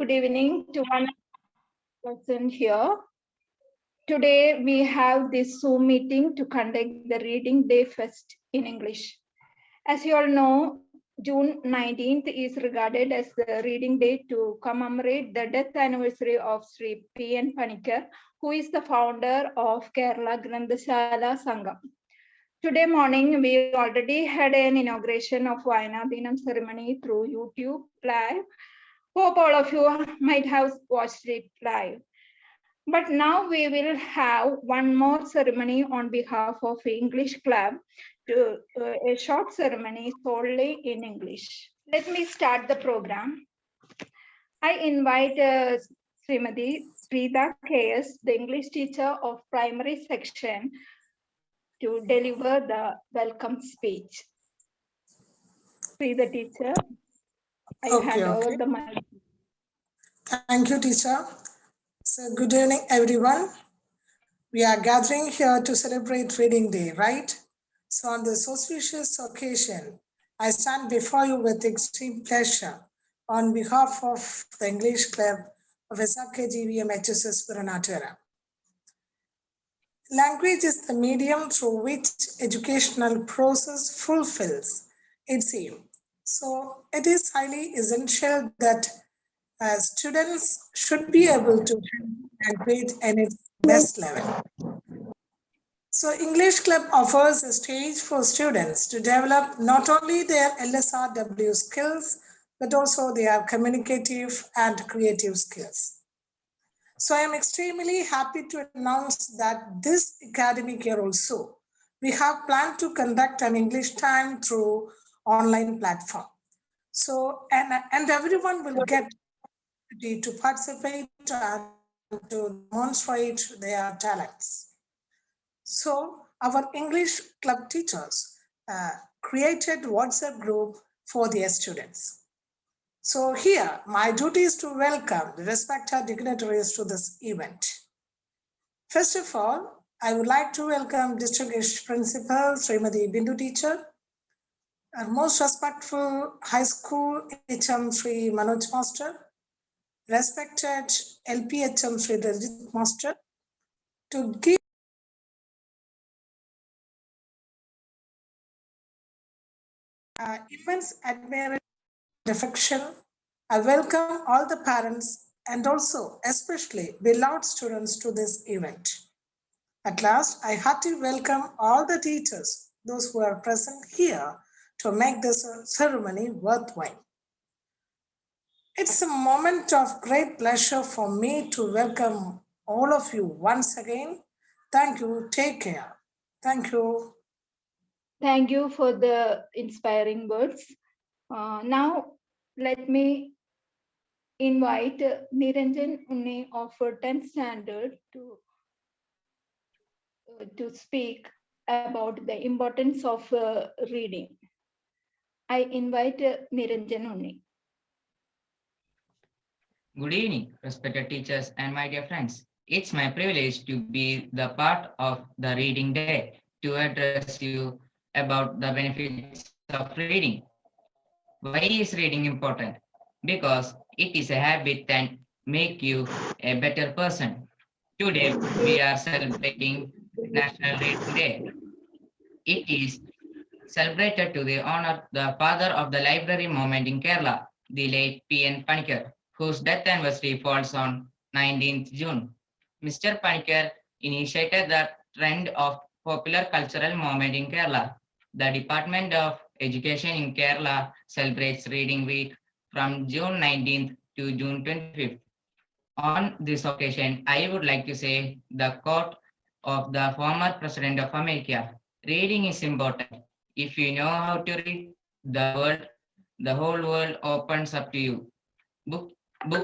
good evening to one person here. Today we have this Zoom meeting to conduct the Reading Day Fest in English. As you all know, June 19th is regarded as the Reading Day to commemorate the death anniversary of Sri P.N. Panikkar, who is the founder of Kerala Granthashala Sangam. Today morning, we already had an inauguration of Vayana Dinam ceremony through YouTube live. Hope all of you might have watched it live. But now we will have one more ceremony on behalf of English Club, a short ceremony solely in English. Let me start the program. I invite Srimati Srida KS, the English teacher of primary section, to deliver the welcome speech. Srida teacher, I hand over the mic. Thank you, teacher. So good evening, everyone. We are gathering here to celebrate Reading Day, right? So on this auspicious occasion, I stand before you with extreme pleasure on behalf of the English Club of SRKGVMHSS Puranattukara. Language is the medium through which educational process fulfills its aim. So it is highly essential that students should be able to language at its best level. So English Club offers a stage for students to develop not only their LSRW skills, but also their communicative and creative skills. So I am extremely happy to announce that this academic year also, we have planned to conduct an English time through online platform. So, and everyone will get to participate and to demonstrate their talents. So our English club teachers created WhatsApp group for their students. So here, my duty is to welcome the respected dignitaries to this event. First of all, I would like to welcome Distinguished Principal Srimati Bindu teacher, our most respectful High School HM Sri Manoj Master, respected LPHM Sri Rajit Master, to give immense admiration and affection. I welcome all the parents and also especially beloved students to this event. At last, I heartily welcome all the teachers, those who are present here to make this ceremony worthwhile. It's a moment of great pleasure for me to welcome all of you once again. Thank you. Take care. Thank you. Thank you for the inspiring words. Now, let me invite Niranjan Unni of 10th standard to speak about the importance of reading. I invite Niranjan Unni. Good evening, respected teachers and my dear friends. It's my privilege to be the part of the Reading Day to address you about the benefits of reading. Why is reading important? Because it is a habit and make you a better person. Today, we are celebrating National Reading Day. It is celebrated to the honor the father of the library movement in Kerala, the late P.N. Panikkar, whose death anniversary falls on 19th June. Mr. Panikkar initiated the trend of popular cultural movement in Kerala. The Department of Education in Kerala celebrates Reading Week from June 19th to June 25th. On this occasion, I would like to say the quote of the former President of America: reading is important. If you know how to read, the whole world opens up to you. Book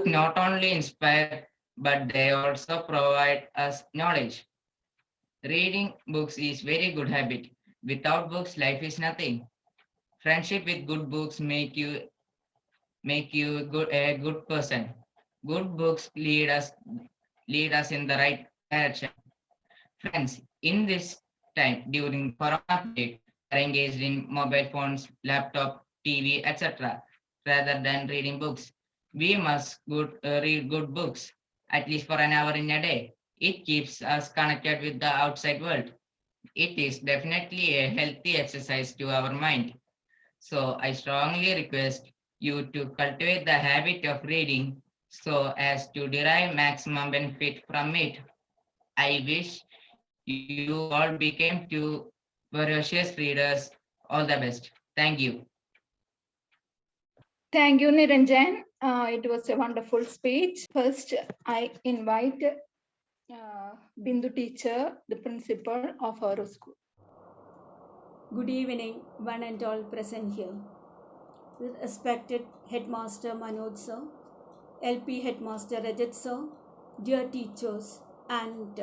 not only inspire, but they also provide us knowledge. Reading books is very good habit. Without books, life is nothing. Friendship with good books make you a good person. Good books lead us in the right direction. Friends, in this time during Corona period, are engaged in mobile phones, laptop, TV, etc., rather than reading books. We must read good books, at least for an hour in a day. It keeps us connected with the outside world. It is definitely a healthy exercise to our mind. So I strongly request you to cultivate the habit of reading so as to derive maximum benefit from it. I wish you all became to voracious readers. All the best. Thank you. Thank you, Niranjan. It was a wonderful speech. First, I invite Bindu teacher, the principal of our school. Good evening, one and all present here. Respected Headmaster Manoj sir, LP Headmaster Rajat sir, dear teachers, and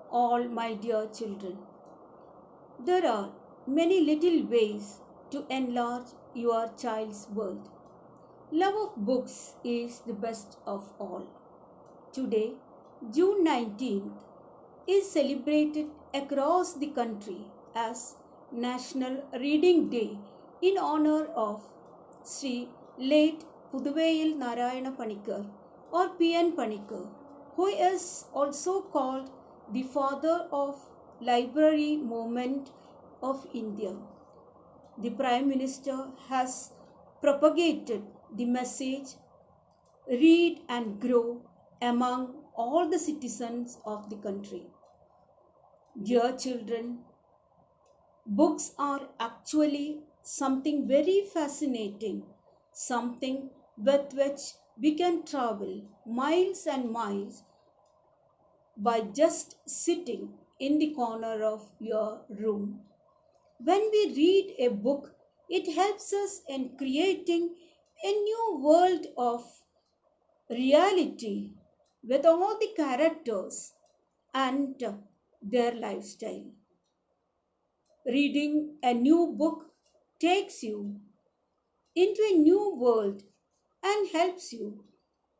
all my dear children. There are many little ways to enlarge your child's world. Love of books is the best of all. Today, June 19th, is celebrated across the country as National Reading Day in honor of Sri late Puduvayil Narayana Panikkar or P.N. Panikkar, who is also called the father of library movement of India. The Prime Minister has propagated the message read and grow among all the citizens of the country. Dear children, books are actually something very fascinating, something with which we can travel miles and miles by just sitting in the corner of your room. When we read a book, it helps us in creating a new world of reality with all the characters and their lifestyle. Reading a new book takes you into a new world and helps you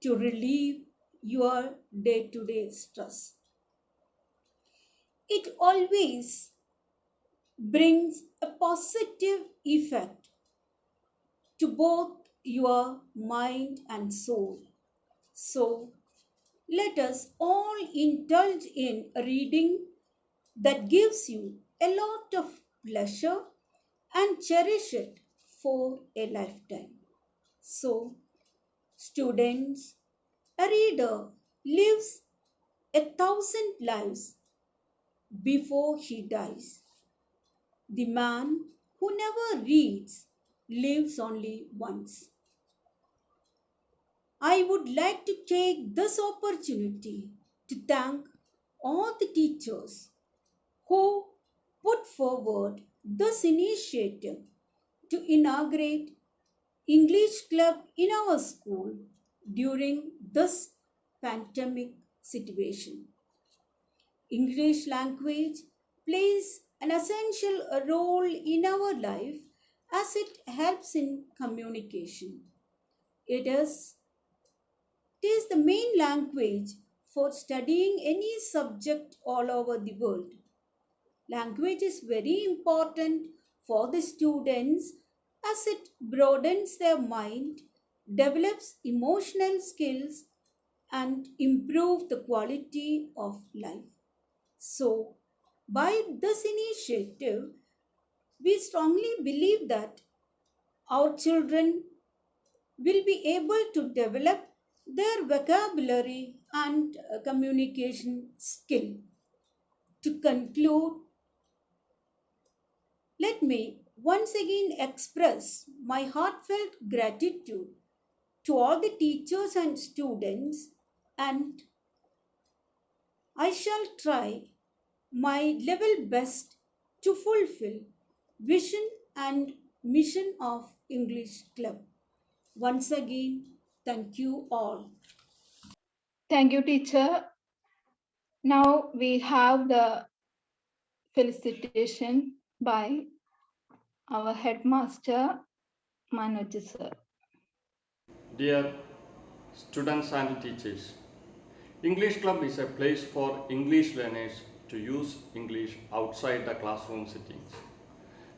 to relieve your day to day stress. It always brings a positive effect to both your mind and soul. So, let us all indulge in reading that gives you a lot of pleasure and cherish it for a lifetime. So, students, a reader lives 1,000 lives before he dies. The man who never reads lives only once. I would like to take this opportunity to thank all the teachers who put forward this initiative to inaugurate English Club in our school during this pandemic situation. English language plays an essential role in our life as it helps in communication. It is, it is the main language for studying any subject all over the world. Language is very important for the students as it broadens their mind, develops emotional skills, and improves the quality of life. So, by this initiative, we strongly believe that our children will be able to develop their vocabulary and communication skill. To conclude, let me once again express my heartfelt gratitude to all the teachers and students, and I shall try my level best to fulfill vision and mission of English Club. Once again, thank you all. Thank you, teacher. Now we have the felicitation by our headmaster, Manoj sir. Dear students and teachers, English Club is a place for English learners to use English outside the classroom settings.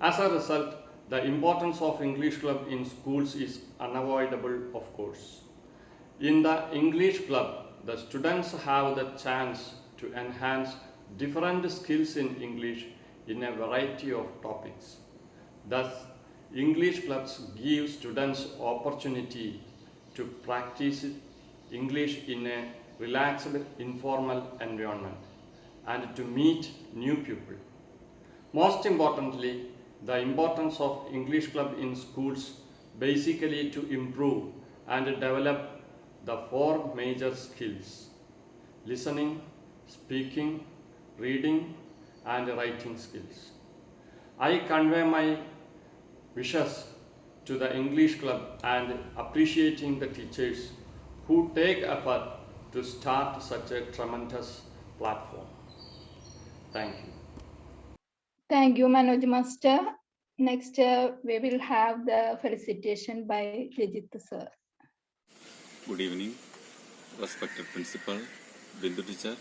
As a result, the importance of English Club in schools is unavoidable, of course. In the English Club, the students have the chance to enhance different skills in English in a variety of topics. Thus, English clubs give students opportunity to practice English in a relaxed, informal environment and to meet new people. Most importantly, the importance of English Club in schools basically to improve and develop the four major skills: listening, speaking, reading, and writing skills. I convey my wishes to the English Club and appreciating the teachers who take effort to start such a tremendous platform. Thank you. Thank you, Manoj Master. Next, we will have the felicitation by Rajit sir. Good evening, respected principal, Bindu teacher,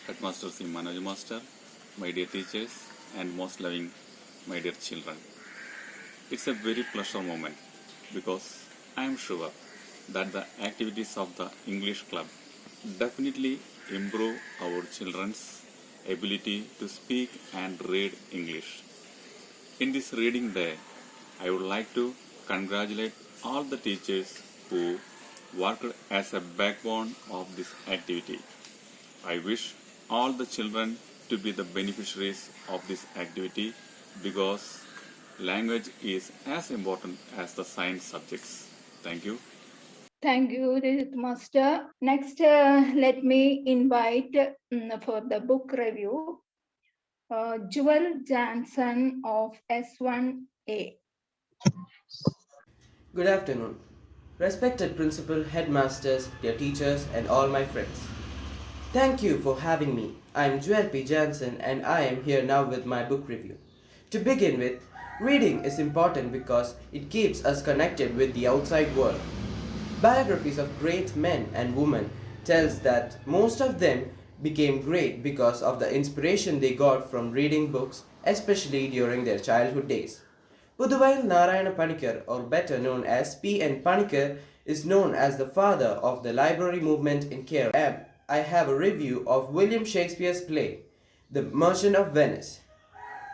headmaster C. Manoj Master, my dear teachers, and most loving my dear children. It's a very pleasure moment because I am sure that the activities of the English Club definitely improve our children's ability to speak and read English. In this reading day, I would like to congratulate all the teachers who worked as a backbone of this activity. I wish all the children to be the beneficiaries of this activity because language is as important as the science subjects. Thank you. Thank you, Rajit Master. Next, let me invite for the book review, Jewel Jansen of S1A. Good afternoon. Respected principal, headmasters, dear teachers, and all my friends. Thank you for having me. I am Joel P. Jansen and I am here now with my book review. To begin with, reading is important because it keeps us connected with the outside world. Biographies of great men and women tells that most of them became great because of the inspiration they got from reading books, especially during their childhood days. Puduvail Narayana Panikkar, or better known as P. N. Panikkar, is known as the father of the library movement in Kerala. I have a review of William Shakespeare's play, The Merchant of Venice.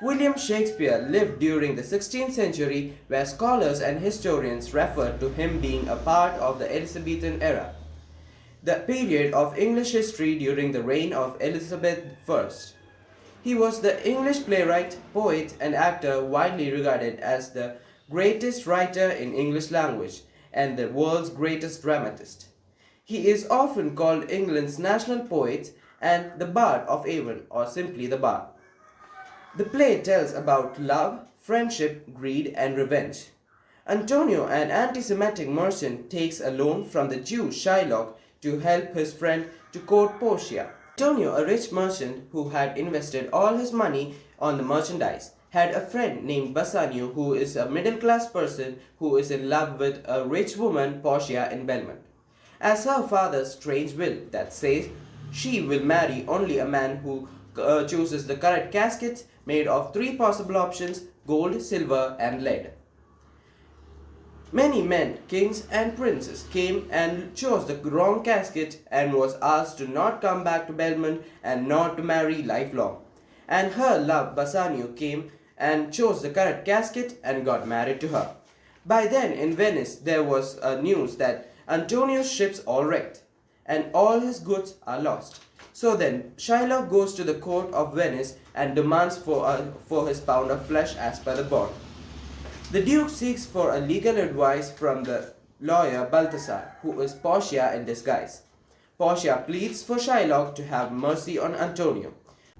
William Shakespeare lived during the 16th century, where scholars and historians refer to him being a part of the Elizabethan era, the period of English history during the reign of Elizabeth I. He was the English playwright, poet, and actor widely regarded as the greatest writer in English language and the world's greatest dramatist. He is often called England's national poet and the Bard of Avon, or simply the Bard. The play tells about love, friendship, greed, and revenge. Antonio, an anti-Semitic merchant, takes a loan from the Jew Shylock to help his friend to court Portia. Antonio, a rich merchant who had invested all his money on the merchandise, had a friend named Bassanio who is a middle-class person who is in love with a rich woman, Portia, in Belmont. As her father's strange will that says she will marry only a man who chooses the correct casket made of 3 possible options: gold, silver, and lead. Many men, kings and princes came and chose the wrong casket and was asked to not come back to Belmont and not to marry lifelong. And her love Bassanio came and chose the correct casket and got married to her. By then in Venice there was news that Antonio's ships all wrecked and all his goods are lost. So then Shylock goes to the court of Venice and demands for his pound of flesh as per the bond. The Duke seeks for a legal advice from the lawyer Balthasar, who is Portia in disguise. Portia pleads for Shylock to have mercy on Antonio.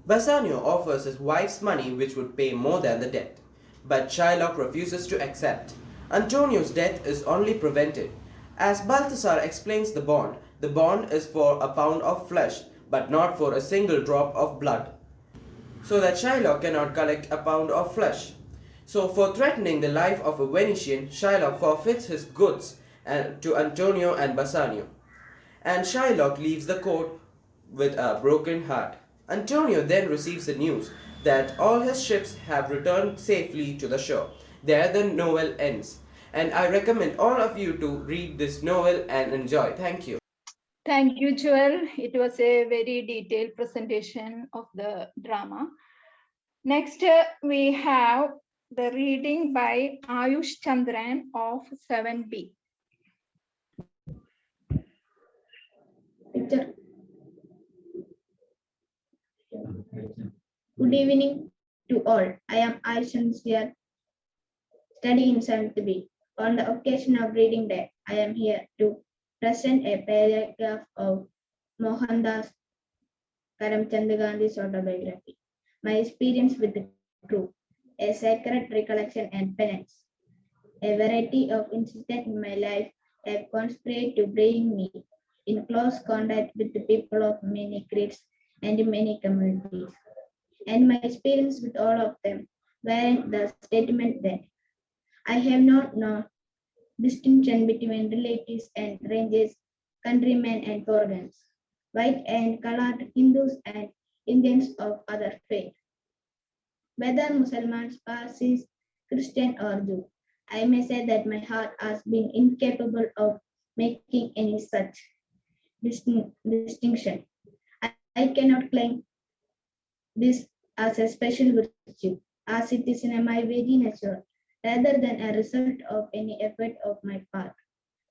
Bassanio offers his wife's money, which would pay more than the debt, but Shylock refuses to accept. Antonio's death is only prevented. As Balthasar explains the bond is for a pound of flesh, but not for a single drop of blood, so that Shylock cannot collect a pound of flesh. So for threatening the life of a Venetian, Shylock forfeits his goods to Antonio and Bassanio. And Shylock leaves the court with a broken heart. Antonio then receives the news that all his ships have returned safely to the shore. There the novel ends. and I recommend all of you to read this novel and enjoy. Thank you. Thank you, Joel. It was a very detailed presentation of the drama. Next, we have the reading by Ayush Chandran of 7B. Picture. Good evening to all. I am Aishan here, studying in 7th B. On the occasion of reading day, I am here to present a paragraph of Mohandas Karamchand Gandhi's autobiography. My experience with the crew, a sacred recollection and penance. A variety of incidents in my life have conspired to bring me in close contact with the people of many creeds and many communities. And my experience with all of them warrant the statement that I have not known distinction between relatives and ranges, countrymen and foreigners, white and colored, Hindus and Indians of other faith, whether Muslims, Parsis, Christian or Jew. I may say that my heart has been incapable of making any such distinction. I cannot claim this as a special virtue, as it is in my very nature, rather than a result of any effort of my part.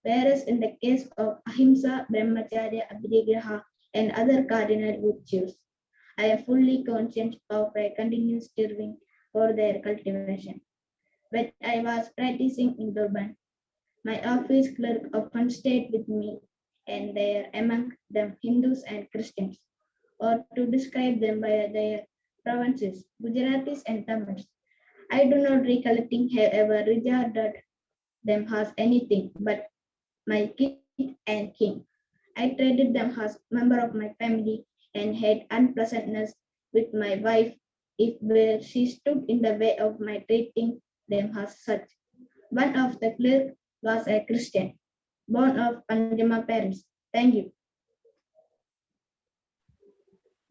Whereas in the case of Ahimsa, Brahmacharya, Abhigraha, and other cardinal virtues, I am fully conscious of a continuous striving for their cultivation. When I was practicing in Durban, my office clerk often stayed with me, and there among them Hindus and Christians, or to describe them by their provinces, Gujaratis and Tamils. I do not recollecting have ever regarded them as anything but my kith and kin. I treated them as member of my family and had unpleasantness with my wife if where she stood in the way of my treating them as such. One of the clerks was a Christian, born of Panjama parents. Thank you.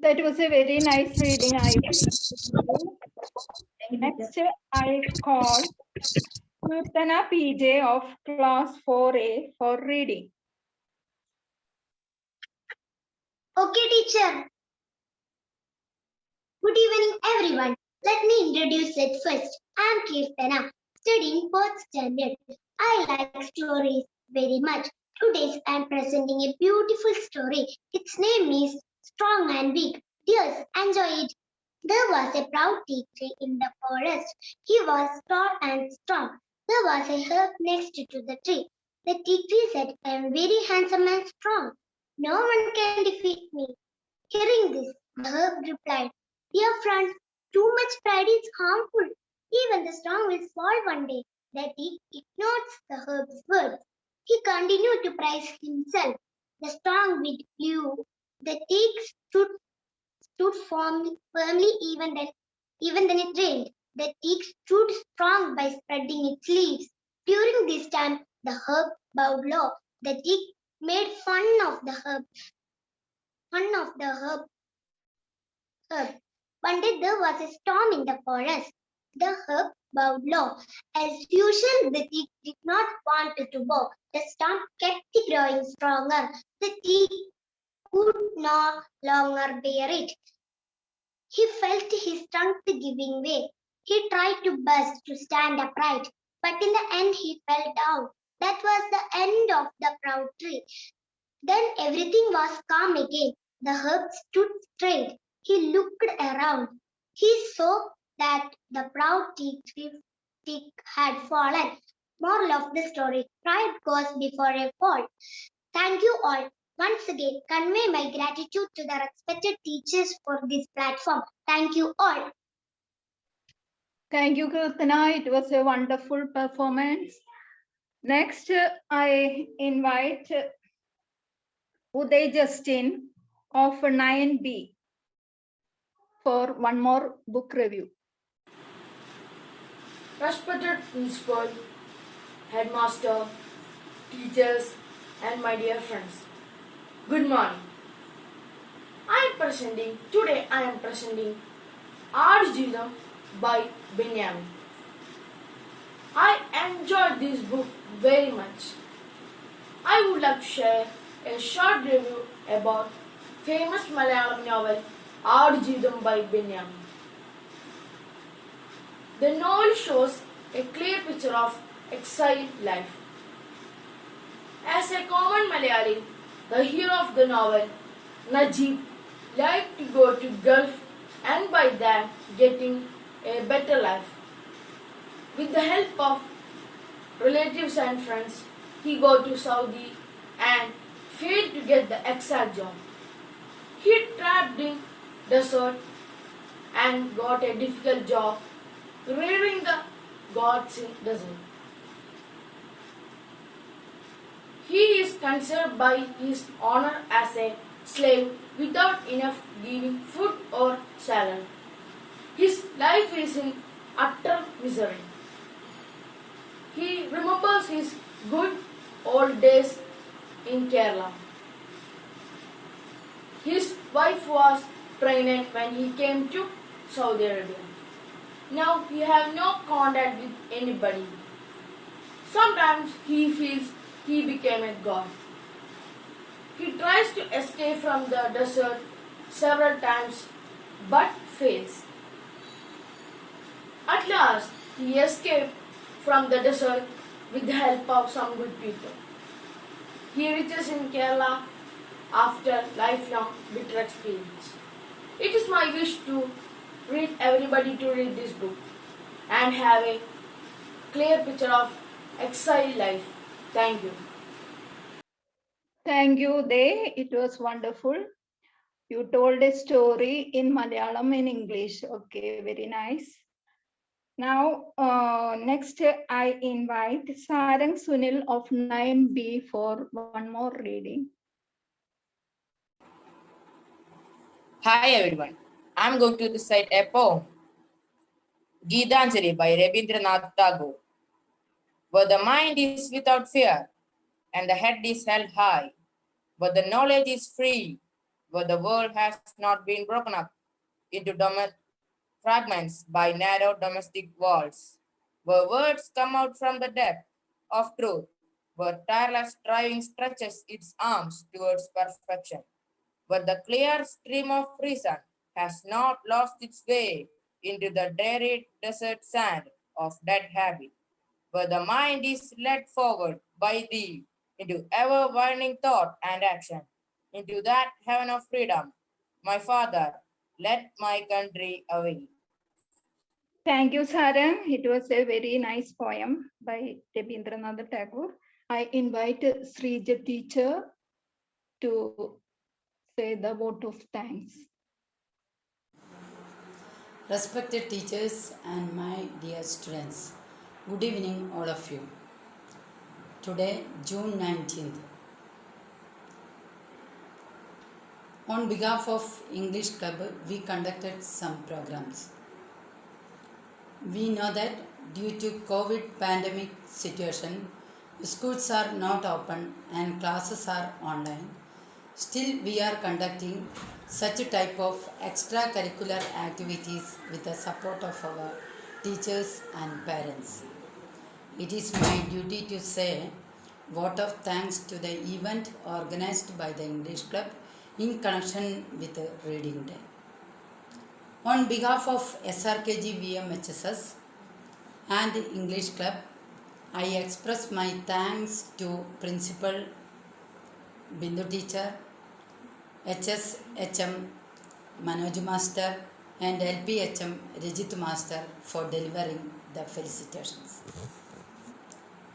That was a very nice reading, Ayush. Next, I call Kirtana PJ of class 4A for reading. Okay, teacher. Good evening, everyone. Let me introduce it first. I am Kirtana, studying 4th standard. I like stories very much. Today I am presenting a beautiful story. Its name is Strong and Weak. Dears, enjoy it. There was a proud teak tree in the forest. He was tall and strong. There was a herb next to the tree. The teak tree said, I am very handsome and strong. No one can defeat me. Hearing this, the herb replied, Dear friend, too much pride is harmful. Even the strong will fall one day. The teak ignored the herb's words. He continued to praise himself. The strong wind blew. The teak stood firmly even then it rained. The teak stood strong by spreading its leaves. During this time, the herb bowed low. The teak made fun of the herb. One day there was a storm in the forest. The herb bowed low. As usual, the teak did not want to bow. The storm kept growing stronger. The teak could no longer bear it. He felt his strength giving way. He tried to burst to stand upright, but in the end he fell down. That was the end of the proud tree. Then everything was calm again. The herb stood straight. He looked around. He saw that the proud teak had fallen. Moral of the story, pride goes before a fall. Thank you all. Once again, convey my gratitude to the respected teachers for this platform. Thank you all. Thank you, Kirtana. It was a wonderful performance. Next, I invite Uday Justin of 9B for one more book review. Respected principal, headmaster, teachers, and my dear friends, good morning. Today I am presenting Art by Benjamin. I enjoyed this book very much. I would like to share a short review about famous Malayalam novel Aadujivitham by Benjamin. The novel shows a clear picture of exile life. As a common Malayali, the hero of the novel, Najib, liked to go to Gulf and by that getting a better life. With the help of relatives and friends, he go to Saudi and failed to get the exact job. He trapped in desert and got a difficult job rearing the gods in desert. He is considered by his owner as a slave without enough giving food or salary. His life is in utter misery. He remembers his good old days in Kerala. His wife was pregnant when he came to Saudi Arabia. Now he has no contact with anybody. Sometimes he feels he became a god. He tries to escape from the desert several times but fails. At last, he escaped from the desert with the help of some good people. He reaches in Kerala after lifelong bitter experience. It is my wish to read everybody to read this book and have a clear picture of exile life. Thank you. Thank you, Dey. It was wonderful. You told a story in Malayalam and English. Okay, very nice. Now, next I invite Sarang Sunil of 9B for one more reading. Hi everyone, I'm going to recite a poem, Geetanjali by Rabindranath Tagore. Where the mind is without fear and the head is held high, where the knowledge is free, where the world has not been broken up into fragments by narrow domestic walls, where words come out from the depth of truth, where tireless striving stretches its arms towards perfection, where the clear stream of reason has not lost its way into the dreary desert sand of dead habit, where the mind is led forward by thee into ever-widening thought and action, into that heaven of freedom. My Father, let my country away. Thank you, Sarang. It was a very nice poem by Rabindranath Tagore. I invite Srija teacher to say the vote of thanks. Respected teachers and my dear students, good evening all of you. Today, June 19th, on behalf of English Club, we conducted some programs. We know that due to COVID pandemic situation, schools are not open and classes are online. Still, we are conducting such a type of extracurricular activities with the support of our teachers and parents. It is my duty to say vote of thanks to the event organized by the English Club in connection with the Reading Day. On behalf of SRKGVMHSS and English Club, I express my thanks to Principal Bindu teacher, HSHM Manoj Master and LPHM Rajit Master for delivering the felicitations.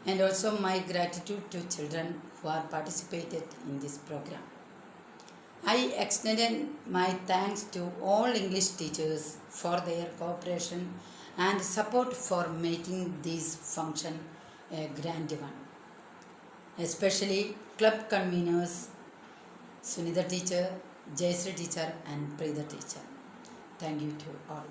And also my gratitude to children who are participated in this program. I extended my thanks to all English teachers for their cooperation and support for making this function a grand one. Especially club conveners Sunitha teacher, Jayasri teacher and Preetha teacher. Thank you to all.